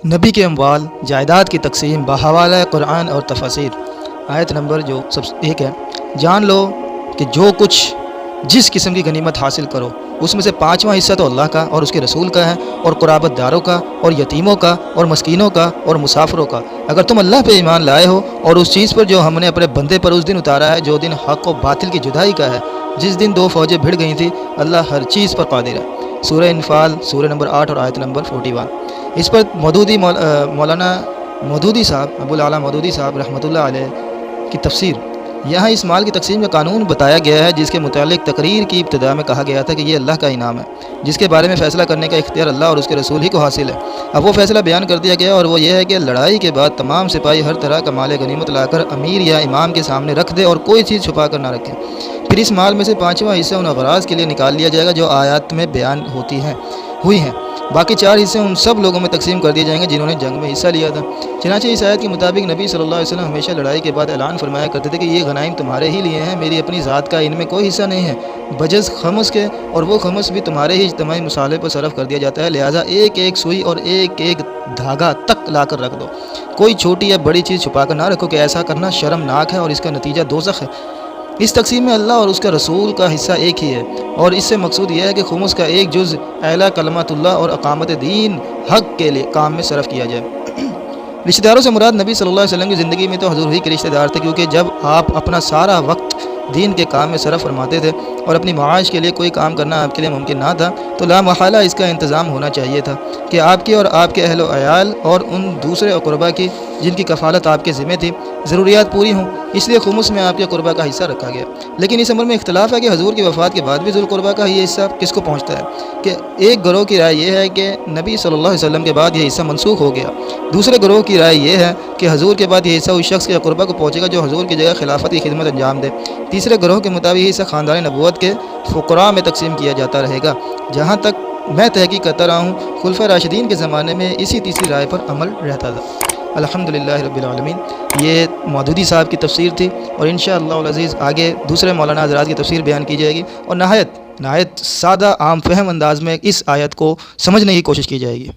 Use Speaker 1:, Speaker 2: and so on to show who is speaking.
Speaker 1: نبی کے اموال جائیداد کی تقسیم بحوالہ قرآن اور تفاسیر۔ آیت نمبر جو ایک ہے، جان لو کہ جو کچھ جس قسم کی غنیمت حاصل کرو اس میں سے 5واں حصہ تو اللہ کا اور اس کے رسول کا ہے، اور قرابت داروں کا، اور یتیموں کا، اور مسکینوں کا، اور مسافروں کا، اگر تم اللہ پہ ایمان لائے ہو اور اس چیز پر جو ہم نے اپنے بندے پر اس دن اتارا ہے، جو دن حق و باطل کی جدائی کا ہے، جس دن 2 فوجیں بھڑ گئی تھیں۔ اللہ ہر چیز پر قادر ہے۔ سورہ انفال سورہ نمبر 8 اور آیت نمبر 41۔ اس پر مولانا مودودی صاحب، ابو الاعلیٰ مودودی صاحب رحمۃ اللہ علیہ کی تفسیر، یہاں اس مال کی تقسیم کا قانون بتایا گیا ہے، جس کے متعلق تقریر کی ابتدا میں کہا گیا تھا کہ یہ اللہ کا انعام ہے، جس کے بارے میں فیصلہ کرنے کا اختیار اللہ اور اس کے رسول ہی کو حاصل ہے۔ اب وہ فیصلہ بیان کر دیا گیا، اور وہ یہ ہے کہ لڑائی کے بعد تمام سپاہی ہر طرح کا مال غنیمت لا کر امیر یا امام کے سامنے رکھ دے اور کوئی چیز چھپا کر نہ رکھے۔ پھر اس مال میں سے 5واں حصہ ان اغراض کے لیے نکال لیا جائے گا جو آیات میں بیان ہوئی ہیں۔ باقی 4 حصے ان سب لوگوں میں تقسیم کر دیے جائیں گے جنہوں نے جنگ میں حصہ لیا تھا۔ چنانچہ اس آیت کے مطابق نبی صلی اللہ علیہ وسلم ہمیشہ لڑائی کے بعد اعلان فرمایا کرتے تھے کہ یہ غنائم تمہارے ہی لیے ہیں، میری اپنی ذات کا ان میں کوئی حصہ نہیں ہے بجز خمس کے، اور وہ خمس بھی تمہارے ہی اجتماعی مصالحے پر صرف کر دیا جاتا ہے، لہٰذا ایک ایک سوئی اور ایک ایک دھاگا تک لا کر رکھ دو، کوئی چھوٹی یا بڑی چیز چھپا کر نہ رکھو کہ ایسا کرنا شرمناک ہے اور اس کا نتیجہ دوزخ ہے۔ اس تقسیم میں اللہ اور اس کا رسول کا حصہ ایک ہی ہے، اور اس سے مقصود یہ ہے کہ خمس کا ایک جز اعلیٰ کلمات اللہ اور اقامت دین حق کے لیے کام میں صرف کیا جائے۔ رشتہ داروں سے مراد نبی صلی اللہ علیہ وسلم کی زندگی میں تو حضور ہی کے رشتہ دار تھے، کیونکہ جب آپ اپنا سارا وقت دین کے کام میں صرف فرماتے تھے اور اپنی معاش کے لیے کوئی کام کرنا آپ کے لیے ممکن نہ تھا، تو لامحالہ اس کا انتظام ہونا چاہیے تھا کہ آپ کی اور آپ کے اہل و عیال اور ان دوسرے اقربا کی جن کی کفالت آپ کے ذمہ تھی ضروریات پوری ہوں، اس لیے خمس میں آپ کے قربا کا حصہ رکھا گیا۔ لیکن اس امر میں اختلاف ہے کہ حضور کی وفات کے بعد بھی ذوالقربہ کا یہ حصہ کس کو پہنچتا ہے، کہ ایک گروہ کی رائے یہ ہے کہ نبی صلی اللہ علیہ وسلم کے بعد یہ حصہ منسوخ ہو گیا، دوسرے گروہ کی رائے یہ ہے کہ حضور کے بعد یہ حصہ اس شخص کے قربا کو پہنچے گا جو حضور کی جگہ خلافت کی خدمت انجام دے، تیسرے گروہ کے مطابق یہ حصہ خاندان نبوت کے فقراء میں تقسیم کیا جاتا رہے گا۔ جہاں تک میں تحقیق کرتا رہا ہوں، خلفۂ راشدین کے زمانے میں اسی تیسری رائے پر عمل رہتا تھا۔ الحمدللہ رب العالمین۔ یہ مودودی صاحب کی تفسیر تھی، اور انشاءاللہ العزیز آگے دوسرے مولانا حضرات کی تفسیر بیان کی جائے گی، اور نہایت سادہ عام فہم انداز میں اس آیت کو سمجھنے کی کوشش کی جائے گی۔